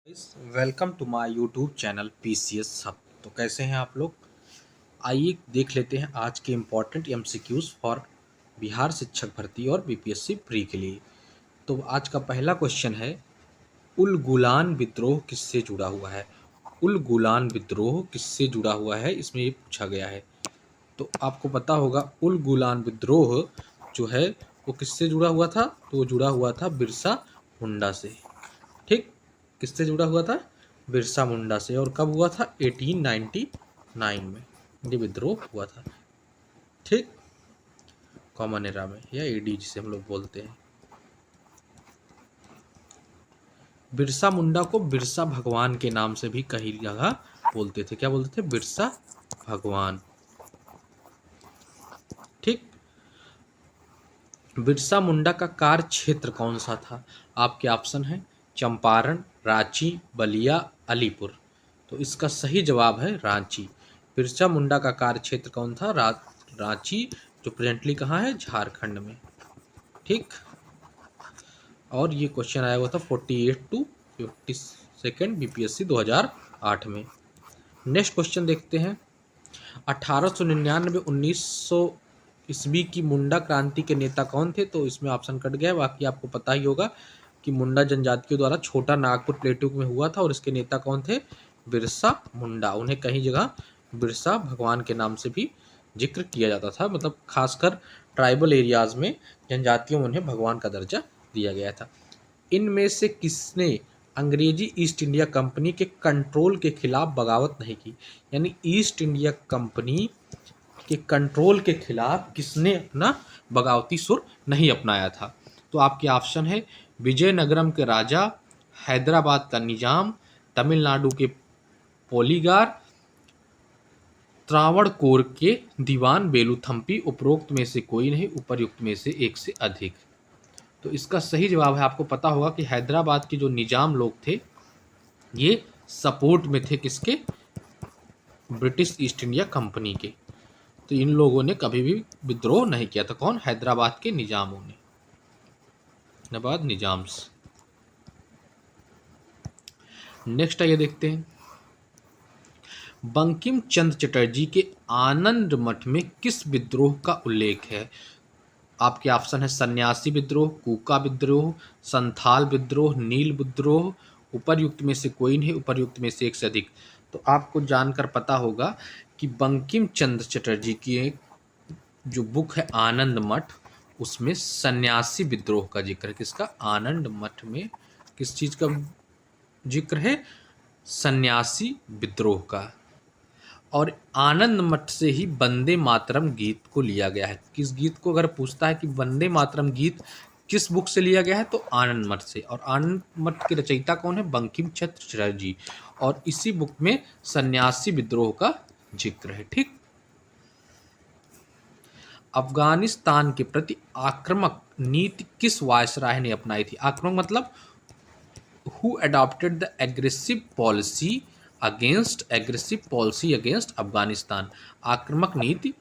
Welcome to my YouTube channel PCS hub. तो कैसे हैं आप लोग। आइए देख लेते हैं आज के इम्पॉर्टेंट MCQs फॉर बिहार शिक्षक भर्ती और BPSC प्री के लिए। तो आज का पहला क्वेश्चन है, उल गुलान विद्रोह किससे जुड़ा हुआ है। उल गुलान विद्रोह किससे जुड़ा हुआ है, इसमें ये पूछा गया है। तो आपको पता होगा उल गुलान विद्रोह जो है वो किससे जुड़ा हुआ था। तो वो जुड़ा हुआ था बिरसा मुंडा से। ठीक, किससे जुड़ा हुआ था, बिरसा मुंडा से। और कब हुआ था, 1899 में ये विद्रोह हुआ था। ठीक, कॉमन एरा में या AD जिसे हम लोग बोलते हैं। बिरसा मुंडा को बिरसा भगवान के नाम से भी कई जगह बोलते थे। क्या बोलते थे, बिरसा भगवान। ठीक, बिरसा मुंडा का कार्य क्षेत्र कौन सा था। आपके ऑप्शन है चंपारण, रांची, बलिया, अलीपुर। तो इसका सही जवाब है रांची। बिरसा मुंडा का कार्य क्षेत्र कौन था, रांची, जो प्रेजेंटली कहाँ है, झारखंड में। ठीक, और ये क्वेश्चन आया हुआ था 48 टू 52 BPSC 2008 में। नेक्स्ट क्वेश्चन देखते हैं, 1899 1900 ईस्वी की मुंडा क्रांति के नेता कौन थे। तो इसमें ऑप्शन कट गया है, बाकी आपको पता ही होगा कि मुंडा जनजातियों द्वारा छोटा नागपुर प्लेटू में हुआ था और इसके नेता कौन थे, बिरसा मुंडा। उन्हें कहीं जगह बिरसा भगवान के नाम से भी जिक्र किया जाता था, मतलब खासकर ट्राइबल एरियाज में जनजातियों में उन्हें भगवान का दर्जा दिया गया था। इनमें से किसने अंग्रेजी ईस्ट इंडिया कंपनी के कंट्रोल के खिलाफ बगावत नहीं की। यानी ईस्ट इंडिया कंपनी के कंट्रोल के खिलाफ किसने अपना बगावती सुर नहीं अपनाया था। तो आपके ऑप्शन है विजयनगरम के राजा, हैदराबाद का निजाम, तमिलनाडु के पोलीगार, त्रावणकोर के दीवान बेलूथम्पी। उपरोक्त में से कोई नहीं, उपर्युक्त में से एक से अधिक। तो इसका सही जवाब है, आपको पता होगा कि हैदराबाद के जो निजाम लोग थे ये सपोर्ट में थे किसके, ब्रिटिश ईस्ट इंडिया कंपनी के। तो इन लोगों ने कभी भी विद्रोह नहीं किया था। कौन, हैदराबाद के निजामों ने, हैदराबाद निजाम्स। नेक्स्ट आइए देखते हैं, बंकिम चंद्र चटर्जी के आनंद मठ में किस विद्रोह का उल्लेख है। आपके ऑप्शन है सन्यासी विद्रोह, कूका विद्रोह, संथाल विद्रोह, नील विद्रोह। उपर्युक्त में से कोई नहीं, उपर्युक्त में से एक से अधिक। तो आपको जानकर पता होगा कि बंकिम चंद्र चटर्जी की एक जो बुक है आनंद मठ, उसमें सन्यासी विद्रोह का जिक्र है। किसका, आनंद मठ में किस चीज का जिक्र है, सन्यासी विद्रोह का। और आनंद मठ से ही वंदे मातरम गीत को लिया गया है। किस गीत को अगर पूछता है कि वंदे मातरम गीत किस बुक से लिया गया है, तो आनंद मठ से। और आनंद मठ के रचयिता कौन है, बंकिम चंद्र चटर्जी। और इसी बुक में सन्यासी विद्रोह का जिक्र है। ठीक, अफगानिस्तान के प्रति आक्रामक नीति किस वायसराय ने अपनाई थी। आक्रामक मतलब who adopted the aggressive policy against Afghanistan. आक्रामक नीति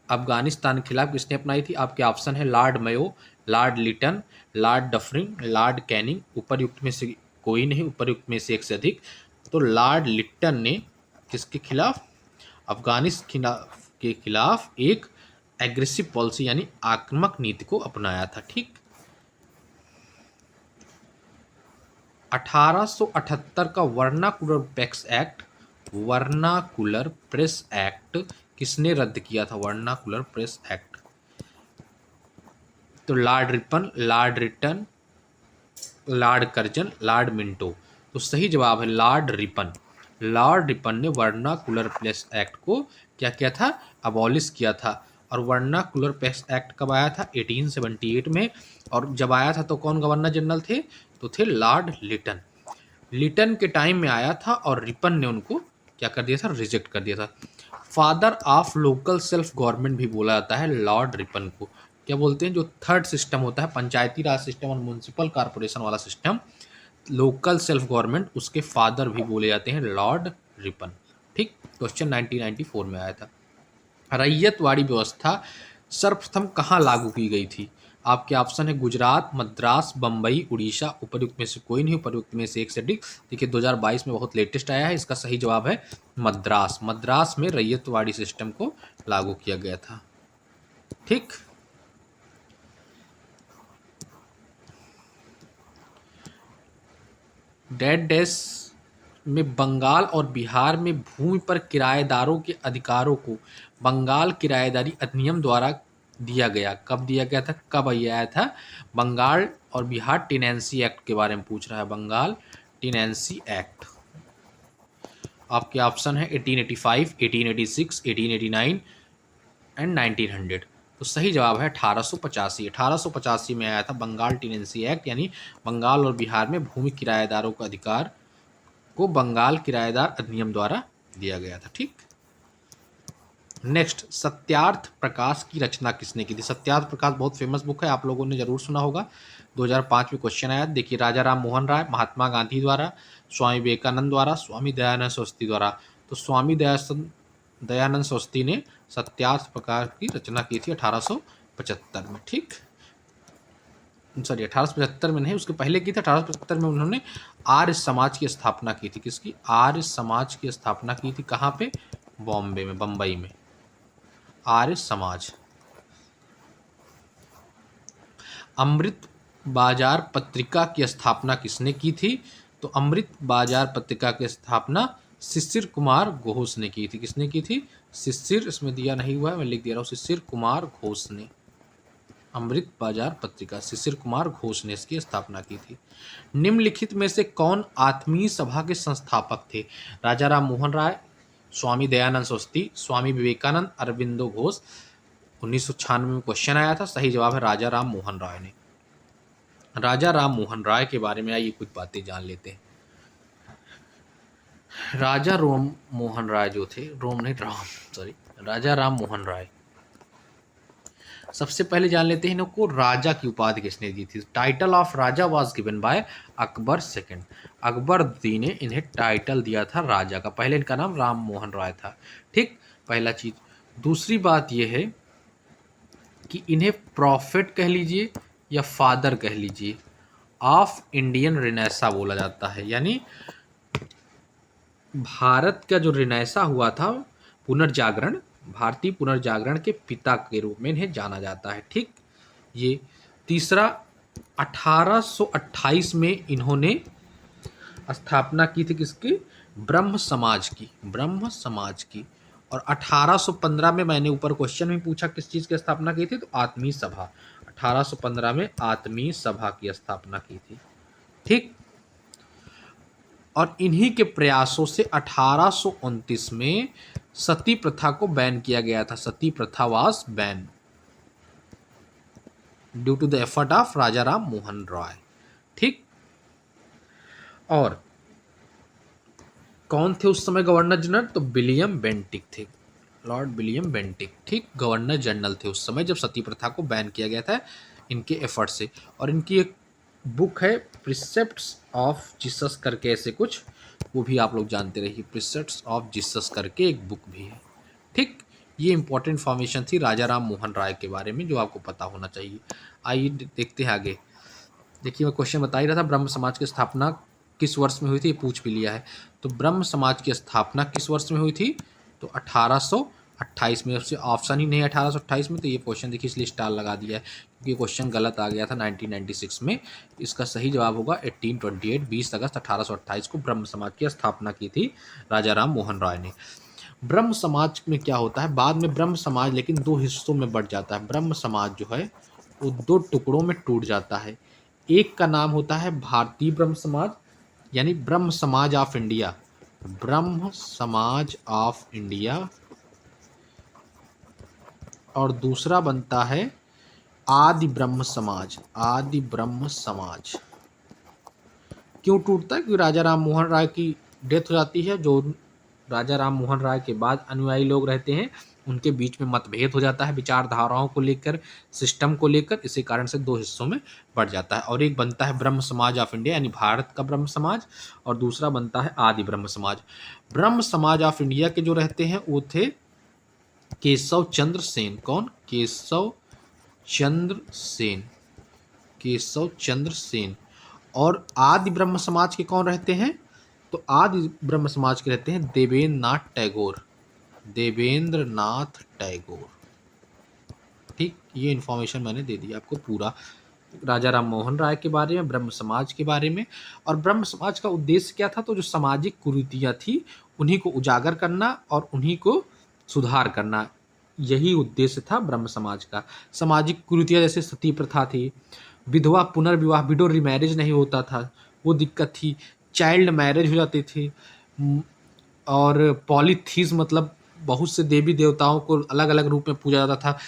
अफगानिस्तान के खिलाफ किसने अपनाई थी। आपके ऑप्शन है Lord Mayo, Lord Lytton, Lord Dufferin, Lord Canning. उपरयुक्त में से कोई नहीं, उपरयुक्त में से एक से अधिक। तो लॉर्ड लिटन ने किसके खिलाफ, अफगानिस्तान के खिलाफ एक एग्रेसिव पॉलिसी यानी आक्रामक नीति को अपनाया था। ठीक, 1878 का वर्नाकुलर प्रेस एक्ट किसने रद्द किया था। वर्नाकुलर प्रेस एक्ट, तो lord Ripon, lord Lytton, lord Curzon, lord Minto. तो सही जवाब है लॉर्ड रिपन। लॉर्ड रिपन ने वर्नाकुलर प्रेस एक्ट को क्या किया था, अबॉलिश किया था। और वर्नाकुलर प्रेस एक्ट कब आया था, 1878 में। और जब आया था तो कौन गवर्नर जनरल थे, तो थे लॉर्ड लिटन। लिटन के टाइम में आया था और रिपन ने उनको क्या कर दिया था, रिजेक्ट कर दिया था। Father of local self government भी बोला जाता है लॉर्ड रिपन को। क्या बोलते हैं, जो थर्ड सिस्टम होता है पंचायती राज सिस्टम और म्यूनसिपल कॉर्पोरेशन वाला सिस्टम, लोकल सेल्फ गवर्नमेंट, उसके फादर भी बोले जाते हैं लॉर्ड रिपन। ठीक, क्वेश्चन 1994 में आया था। रैयतवाड़ी व्यवस्था सर्वप्रथम कहाँ लागू की गई थी। आपके ऑप्शन है गुजरात, मद्रास, बम्बई, उड़ीसा। उपयुक्त में से कोई नहीं, उपयुक्त में से एक से अधिक। देखिए 2022 में बहुत लेटेस्ट आया है। इसका सही जवाब है मद्रास। मद्रास में रैयतवाड़ी सिस्टम को लागू किया गया था। ठीक, डेड डेस में बंगाल और बिहार में भूमि पर किराएदारों के अधिकारों को बंगाल किराएदारी अधिनियम द्वारा दिया गया। कब दिया गया था, कब ये आया था? बंगाल और बिहार टेनेंसी एक्ट के बारे में पूछ रहा है, बंगाल टेनेंसी एक्ट। आपके ऑप्शन है 1885, 1886, 1889 एंड 1900। तो सही जवाब है 1885। 1885 में आया था बंगाल टेनेंसी एक्ट, यानी बंगाल और बिहार में भूमि किराएदारों का अधिकार को बंगाल किराएदार अधिनियम द्वारा दिया गया था। ठीक, नेक्स्ट, सत्यार्थ प्रकाश की रचना किसने की थी? सत्यार्थ प्रकाश बहुत फेमस बुक है, आप लोगों ने जरूर सुना होगा। 2005 में क्वेश्चन आया। देखिए, राजा राम मोहन राय, महात्मा गांधी द्वारा, स्वामी विवेकानंद द्वारा, स्वामी दयानंद सरस्वती द्वारा। तो स्वामी दयानंद सरस्वती ने सत्यार्थ प्रकाश की रचना की थी 1875 में। ठीक, सॉरी 1875 में नहीं, उसके पहले की थी। 1875 में उन्होंने आर्य समाज की स्थापना की थी। किसकी? आर्य समाज की स्थापना की थी। कहाँ पे? बॉम्बे में, बम्बई में आर्य समाज। अमृत बाजार पत्रिका की स्थापना किसने की थी? तो अमृत बाजार पत्रिका की स्थापना शिशिर कुमार घोष ने की थी। किसने की थी? शिशिर, इसमें दिया नहीं हुआ है, मैं लिख दे रहा हूँ, शिशिर कुमार घोष ने। अमृत बाजार पत्रिका शिशिर कुमार घोष ने इसकी स्थापना की थी। निम्नलिखित में से कौन आत्मीय सभा के संस्थापक थे? राजा राम मोहन राय, स्वामी दयानंद सरस्वती, स्वामी विवेकानंद, अरविंदो घोष। 1996 में क्वेश्चन आया था। सही जवाब है राजा राम मोहन राय ने। राजा राम मोहन राय के बारे में आइए कुछ बातें जान लेते हैं। राजा राम मोहन राय जो थे, राजा राम मोहन राय, सबसे पहले जान लेते हैं इनको राजा की उपाधि किसने दी थी। Title of Raja was given by Akbar second. Akbar दी ने इन्हें टाइटल दिया था राजा का। पहले इनका नाम राम मोहन राय था। ठीक, पहला चीज। दूसरी बात यह है कि इन्हें प्रॉफिट कह लीजिए या फादर कह लीजिए ऑफ इंडियन रिनेसा बोला जाता है। यानी भारत का जो रिनेसा हुआ था, पुनर्जागरण, भारतीय पुनर्जागरण के पिता के रूप में इन्हें जाना जाता है। ठीक, ये तीसरा, 1828 में इन्होंने स्थापना की थी किसकी? ब्रह्म समाज की, ब्रह्म समाज की। और 1815 में मैंने ऊपर क्वेश्चन में पूछा किस चीज की स्थापना की थी, तो आत्मीय सभा। 1815 में आत्मीय सभा की स्थापना की थी। ठीक, और इन्हीं के प्रयासों से 1829 में सती प्रथा को बैन किया गया था। सती प्रथा was ban due to the effort of Raja Ram Mohan Roy. ठीक, और कौन थे उस समय गवर्नर जनरल? तो विलियम बेंटिक थे, लॉर्ड विलियम बेंटिक। ठीक, गवर्नर जनरल थे उस समय जब सती प्रथा को बैन किया गया था इनके एफर्ट से। और इनकी एक बुक है प्रिसेप्ट्स ऑफ जीसस करके, ऐसे कुछ, वो भी आप लोग जानते रहिए। प्रिसेप्ट्स ऑफ जीसस करके एक बुक भी है। ठीक, ये इंपॉर्टेंट इन्फॉर्मेशन थी राजा राम मोहन राय के बारे में जो आपको पता होना चाहिए। आइए देखते हैं आगे। देखिए, मैं क्वेश्चन बता ही रहा था, ब्रह्म समाज की स्थापना किस वर्ष में हुई थी, पूछ भी लिया है। तो ब्रह्म समाज की स्थापना किस वर्ष में हुई थी? तो 1828 में। उससे ऑप्शन ही नहीं है 1828 में, तो ये क्वेश्चन देखिए इसलिए स्टार लगा दिया है क्योंकि क्वेश्चन गलत आ गया था 1996 में। इसका सही जवाब होगा 1828, 20 अगस्त 1828 को ब्रह्म समाज की स्थापना की थी राजा राम मोहन राय ने। ब्रह्म समाज में क्या होता है, बाद में ब्रह्म समाज लेकिन दो हिस्सों में बढ़ जाता है। ब्रह्म समाज जो है वो दो टुकड़ों में टूट जाता है। एक का नाम होता है भारतीय ब्रह्म समाज, यानी ब्रह्म समाज ऑफ इंडिया, ब्रह्म समाज ऑफ इंडिया। और दूसरा बनता है आदि ब्रह्म समाज, आदि ब्रह्म समाज। क्यों टूटता है? क्योंकि राजा राम मोहन राय की डेथ हो जाती है। जो राजा राम मोहन राय के बाद अनुयायी लोग रहते हैं उनके बीच में मतभेद हो जाता है विचारधाराओं को लेकर, सिस्टम को लेकर। इसी कारण से दो हिस्सों में बढ़ जाता है। और एक बनता है ब्रह्म समाज ऑफ इंडिया, यानी भारत का ब्रह्म समाज, और दूसरा बनता है आदि ब्रह्म समाज। ब्रह्म समाज ऑफ इंडिया के जो रहते हैं वो थे केशव चंद्र सेन। कौन? केशव चंद्र सेन, केशव चंद्र सेन। और आदि ब्रह्म समाज के कौन रहते हैं? तो आदि ब्रह्म समाज के रहते हैं देवेंद्र नाथ टैगोर, देवेंद्र नाथ टैगोर। ठीक, ये इन्फॉर्मेशन मैंने दे दी आपको पूरा राजा राम मोहन राय के बारे में, ब्रह्म समाज के बारे में। और ब्रह्म समाज का उद्देश्य क्या था? तो जो सामाजिक कुरीतियां थी उन्हीं को उजागर करना और उन्हीं को सुधार करना, यही उद्देश्य था ब्रह्म समाज का। सामाजिक कुरीतियां जैसे सती प्रथा थी, विधवा पुनर्विवाह, विडो रिमैरिज नहीं होता था, वो दिक्कत थी, चाइल्ड मैरिज हो जाती थी, और पॉलीथीज मतलब बहुत से देवी देवताओं को अलग अलग रूप में पूजा जाता था।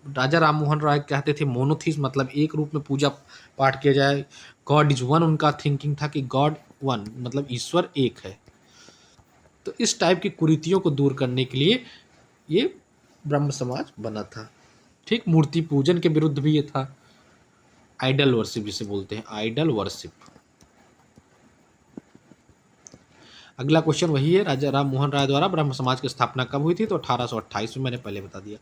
राजा राम मोहन राय कहते थे मोनोथीज मतलब एक रूप में पूजा पाठ किया जाए, गॉड इज वन उनका थिंकिंग था कि गॉड वन मतलब ईश्वर एक है। तो इस टाइप की कुरीतियों को दूर करने के लिए ये ब्रह्म समाज बना था। ठीक, मूर्ति पूजन के विरुद्ध भी ये था, आइडल वर्शिप जिसे बोलते हैं, आइडल वर्शिप। अगला क्वेश्चन वही है, राजा राम मोहन राय द्वारा ब्रह्म समाज की स्थापना कब हुई थी? तो 1828 में, मैंने पहले बता दिया।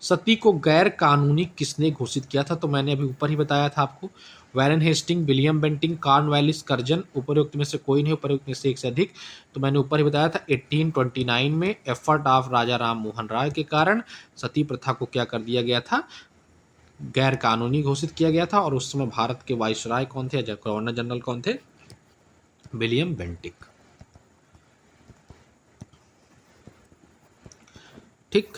सती को गैर कानूनी किसने घोषित किया था? तो मैंने अभी ऊपर ही बताया था आपको, Warren Hastings, William Bentinck, Cornwallis Curzon, उपरोक्त में से कोई नहीं, उपरोक्त में से एक से अधिक। तो मैंने ऊपर ही बताया था 1829 में एफर्ट ऑफ राजा राम मोहन राय के कारण सती प्रथा को क्या कर दिया गया था? गैर कानूनी घोषित किया गया था। और उस समय भारत के वाइसराय कौन थे, गवर्नर जनरल कौन थे? William Bentinck. ठीक,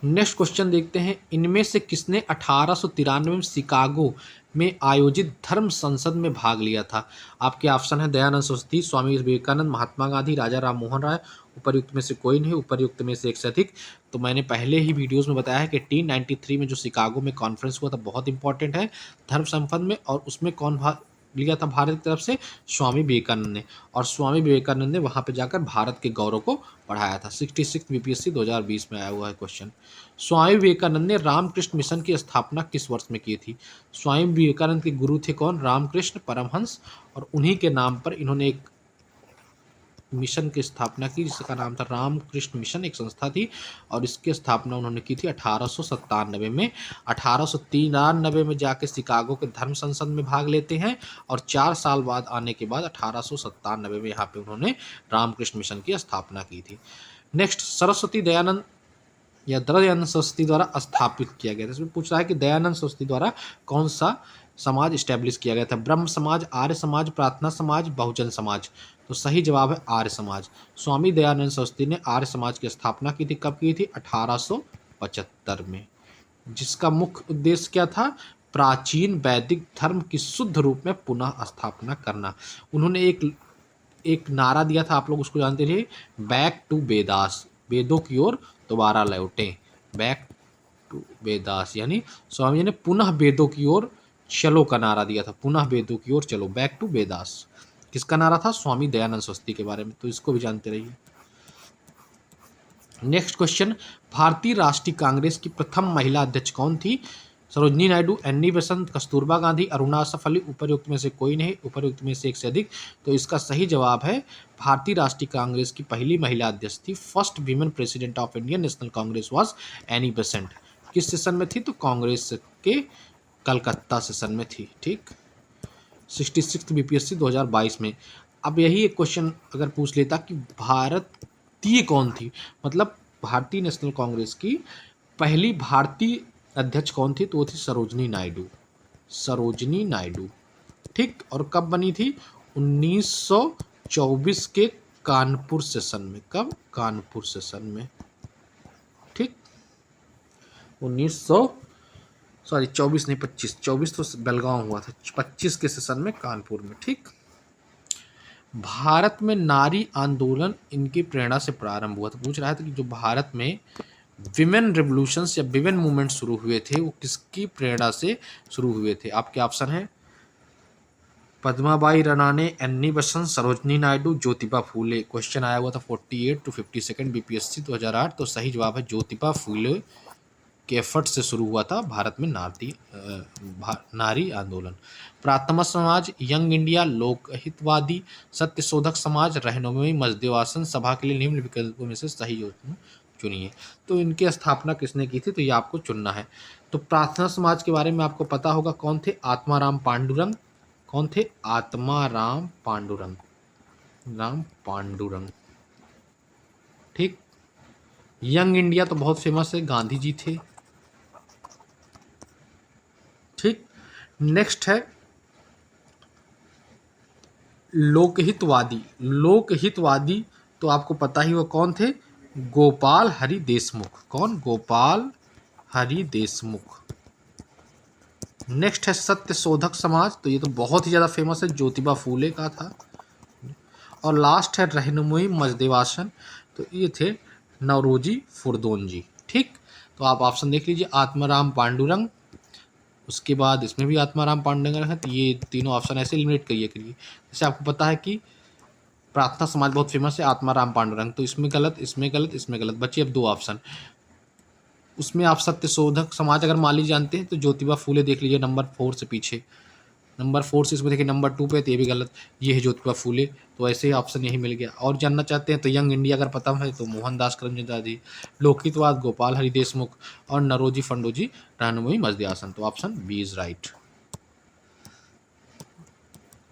नेक्स्ट क्वेश्चन देखते हैं, इनमें से किसने 1893 में शिकागो में आयोजित धर्म संसद में भाग लिया था? आपके ऑप्शन है दयानंद सरस्वती, स्वामी विवेकानंद, महात्मा गांधी, राजा राम मोहन राय, उपर्युक्त में से कोई नहीं, उपर्युक्त में से एक से अधिक। तो मैंने पहले ही वीडियोस में बताया है कि 1893 में जो शिकागो में कॉन्फ्रेंस हुआ था बहुत इंपॉर्टेंट है धर्म संसद में, और उसमें कौन भाग लिया था भारत की तरफ से? स्वामी विवेकानंद ने। और स्वामी विवेकानंद ने वहां पे जाकर भारत के गौरव को बढ़ाया था। 66 बीपीएससी 2020 में आया हुआ है क्वेश्चन। स्वामी विवेकानंद ने रामकृष्ण मिशन की स्थापना किस वर्ष में की थी? स्वामी विवेकानंद के गुरु थे कौन? रामकृष्ण परमहंस, और उन्हीं के नाम पर इन्होंने एक मिशन की स्थापना की जिसका नाम था रामकृष्ण मिशन, एक संस्था थी, और इसकी स्थापना उन्होंने की थी 1897 में। 1893 में जाके शिकागो के धर्म संसद में भाग लेते हैं, और 4 साल बाद आने के बाद 1897 में यहाँ पे उन्होंने रामकृष्ण मिशन की स्थापना की थी। नेक्स्ट, सरस्वती दयानंद या दयानंद सरस्वती द्वारा स्थापित किया गया था। इसमें पूछ रहा है कि दयानंद सरस्वती द्वारा कौन सा समाज इस्टेब्लिश किया गया था? ब्रह्म समाज, आर्य समाज, प्रार्थना समाज, बहुजन समाज। तो सही जवाब है आर्य समाज। स्वामी दयानंद सरस्वती ने आर्य समाज की स्थापना की थी, कब की थी? 1875 में, जिसका मुख्य उद्देश्य क्या था? प्राचीन वैदिक धर्म की शुद्ध रूप में पुनः स्थापना करना। उन्होंने एक नारा दिया था, आप लोग उसको जानते थे, बैक टू वेदास, वेदों की ओर दोबारा लौटें, बैक टू वेदास, यानी स्वामी जी ने पुनः वेदों की ओर चलो का नारा दिया था, पुनः वेदों की ओर चलो, बैक टू वेदास। किसका नारा था? स्वामी दयानंद सरस्वती के बारे में, तो इसको भी जानते रहिए। नेक्स्ट क्वेश्चन, भारतीय राष्ट्रीय कांग्रेस की प्रथम महिला अध्यक्ष कौन थी? सरोजनी नायडू, एन्नी बेसेंट, कस्तूरबा गांधी, अरुणा असफ अली, उपरयुक्त में से कोई नहीं, उपरयुक्त में से एक से अधिक। तो इसका सही जवाब है भारतीय राष्ट्रीय कांग्रेस की पहली महिला अध्यक्ष थी, first women president of Indian national Congress was Annie Besant. किस सेशन में थी? तो कांग्रेस के कलकत्ता सेशन में थी। ठीक, 66 बीपीएससी 2022 में। अब यही एक क्वेश्चन अगर पूछ लेता कि भारतीय कौन थी, मतलब भारतीय नेशनल कांग्रेस की पहली भारतीय अध्यक्ष कौन थी? तो वो थी सरोजनी नायडू, सरोजनी नायडू। ठीक, और कब बनी थी? 1924 के कानपुर सेशन में। कब? कानपुर सेशन में। ठीक, 24 नहीं 25, 24 तो बेलगांव हुआ था, 25 के सेशन में कानपुर में। ठीक, भारत में नारी आंदोलन इनकी प्रेरणा से प्रारंभ हुआ था। पूछ रहा था कि जो भारत में विमेन रिवोल्यूशंस या विमेन मूवमेंट शुरू हुए थे वो किसकी प्रेरणा से शुरू हुए थे? आपके ऑप्शन है पद्माबाई रनाने, एन्नी बेसेंट, सरोजनी नायडू, ज्योतिबा फूले। क्वेश्चन आया हुआ था 48 to 52 बीपीएससी 2008। तो सही जवाब है ज्योतिबा फूले के एफर्ट से शुरू हुआ था भारत में नारी आंदोलन। प्रार्थना समाज, यंग इंडिया, लोकहितवादी, सत्यशोधक समाज, रहनुमाई मजदेवासन सभा के लिए निम्न विकल्पों में से सही क्यों नहीं है। तो इनकी स्थापना किसने की थी, तो ये आपको चुनना है। तो प्रार्थना समाज के बारे में आपको पता होगा, कौन थे, आत्माराम पांडुरंग। कौन थे, आत्माराम पांडुरंग, राम पांडुरंग। ठीक। यंग इंडिया तो बहुत फेमस है, गांधी जी थे। ठीक। नेक्स्ट है लोकहितवादी। लोकहितवादी तो आपको पता ही वो कौन थे, गोपाल हरि देशमुख। कौन, गोपाल हरि देशमुख। नेक्स्ट है सत्य शोधक समाज, तो ये तो बहुत ही ज़्यादा फेमस है, ज्योतिबा फूले का था। और लास्ट है रहनुमाई मजदेवासन, तो ये थे नौरोजी फुरदोन जी। ठीक। तो आप ऑप्शन देख लीजिए, आत्माराम पांडुरंग, उसके बाद इसमें भी आत्माराम पांडुरंग है, तो ये तीनों ऑप्शन ऐसे एलिमिनेट करिए। जैसे आपको पता है कि प्रार्थना समाज बहुत फेमस है, आत्माराम पांडुरंग, तो इसमें गलत, इसमें गलत, इसमें गलत, बचे अब दो ऑप्शन। उसमें आप सत्य शोधक समाज अगर मान लीजिए जानते हैं तो ज्योतिबा फूले देख लीजिए नंबर 4 से पीछे, नंबर 4 से इसमें देखिए नंबर 2 पे, तो ये भी गलत, ये है ज्योतिबा फूले। तो ऐसे ही ऑप्शन यही मिल गया। और जानना चाहते हैं तो यंग इंडिया अगर पता है तो मोहनदास करमचंद गांधी, लोकहितवाद गोपाल हरि देशमुख, और नरोजी फंडोजी रहनुमाई मजदे-आसन, तो option B is right.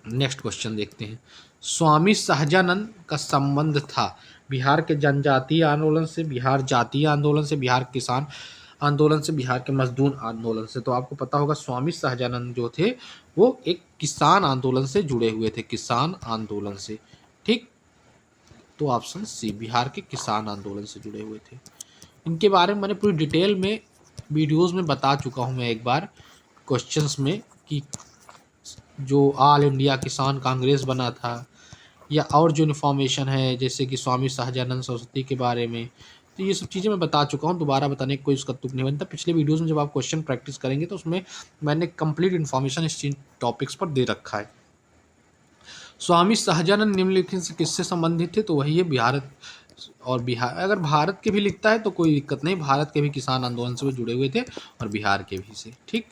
Next question देखते हैं। स्वामी सहजानंद का संबंध था बिहार के जनजातीय आंदोलन से, बिहार जातीय आंदोलन से, बिहार किसान आंदोलन से, बिहार के मजदूर आंदोलन से। तो आपको पता होगा स्वामी सहजानंद जो थे वो एक किसान आंदोलन से जुड़े हुए थे, किसान आंदोलन से। ठीक। तो ऑप्शन सी, बिहार के किसान आंदोलन से जुड़े हुए थे। इनके बारे में मैंने पूरी डिटेल में वीडियोज़ में बता चुका हूँ मैं एक बार क्वेश्चंस में, कि जो ऑल इंडिया किसान कांग्रेस बना था, या और जो इन्फॉर्मेशन है जैसे कि स्वामी सहजानंद सरस्वती के बारे में, तो ये सब चीज़ें मैं बता चुका हूँ, दोबारा बताने का कोई उसका तुक नहीं बनता। पिछले वीडियोज़ में जब आप क्वेश्चन प्रैक्टिस करेंगे तो उसमें मैंने कंप्लीट इन्फॉर्मेशन इस चीज टॉपिक्स पर दे रखा है। स्वामी सहजानंद निम्नलिखित से किससे संबंधित थे, तो वही है भारत और बिहार। अगर भारत के भी लिखता है तो कोई दिक्कत नहीं, भारत के भी किसान आंदोलन से वो जुड़े हुए थे और बिहार के भी से। ठीक।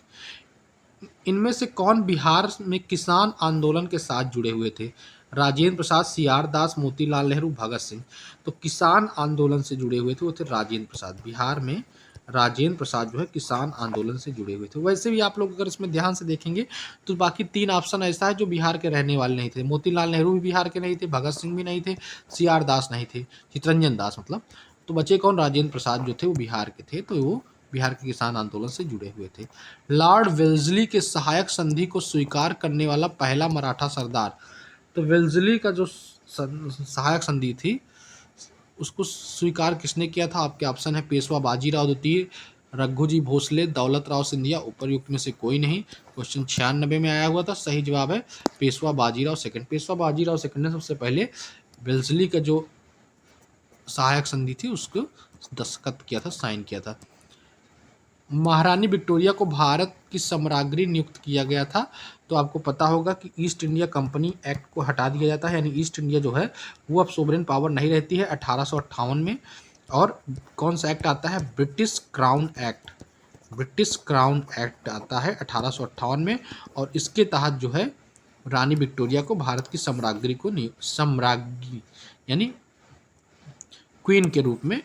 इनमें से कौन बिहार में किसान आंदोलन के साथ जुड़े हुए थे, राजेंद्र प्रसाद, सी आर दास, मोतीलाल नेहरू, भगत सिंह। तो किसान आंदोलन से जुड़े हुए थे वो थे राजेंद्र प्रसाद। बिहार में राजेंद्र प्रसाद जो है किसान आंदोलन से जुड़े हुए थे। वैसे भी आप लोग अगर इसमें ध्यान से देखेंगे तो बाकी 3 ऑप्शन ऐसा है जो बिहार के रहने वाले नहीं थे। मोतीलाल नेहरू भी बिहार के नहीं थे, भगत सिंह भी नहीं थे, सी आर दास नहीं थे, चितरंजन दास मतलब। तो बचे कौन, राजेंद्र प्रसाद जो थे वो बिहार के थे, तो वो बिहार के किसान आंदोलन से जुड़े हुए थे। लॉर्ड वेल्जली के सहायक संधि को स्वीकार करने वाला पहला मराठा सरदार, तो वेल्जली का जो सहायक संधि थी उसको स्वीकार किसने किया था, आपके ऑप्शन है पेशवा बाजीराव द्वितीय, रघुजी भोसले, दौलत राव सिंधिया, उपर्युक्त में से कोई नहीं। क्वेश्चन 96 में आया हुआ था, सही जवाब है पेशवा बाजीराव सेकंड। पेशवा बाजीराव सेकंड ने सबसे पहले वेल्जली का जो सहायक संधि थी उसको दस्तखत किया था, साइन किया था। महारानी विक्टोरिया को भारत की सम्राज्ञी नियुक्त किया गया था, तो आपको पता होगा कि ईस्ट इंडिया कंपनी एक्ट को हटा दिया जाता है, यानी ईस्ट इंडिया जो है वो अब सोवरेन पावर नहीं रहती है 1858 में। और कौन सा एक्ट आता है, British crown act. British crown act आता है 1858 में, और इसके तहत जो है रानी विक्टोरिया को भारत की सम्राज्ञी यानी क्वीन के रूप में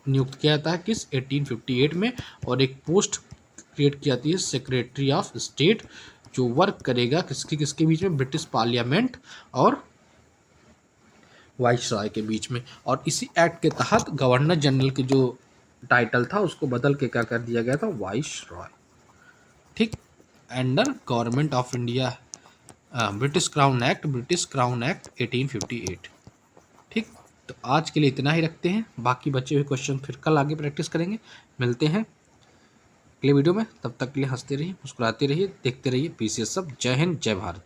नियुक्त किया जाता है किस 1858 में। और एक पोस्ट क्रिएट की जाती है सेक्रेटरी ऑफ स्टेट, जो वर्क करेगा किसके किसके बीच में, ब्रिटिश पार्लियामेंट और वाइसरॉय के बीच में। और इसी एक्ट के तहत गवर्नर जनरल की जो टाइटल था उसको बदल के क्या कर दिया गया था, वाइसरॉय। ठीक। Under government of India British crown act 1858। ठीक। तो आज के लिए इतना ही रखते हैं, बाकी बचे हुए क्वेश्चन फिर कल आगे प्रैक्टिस करेंगे। मिलते हैं अगले वीडियो में, तब तक के लिए हंसते रहिए, मुस्कुराते रहिए, देखते रहिए पीसीएस सब। जय हिंद, जय भारत।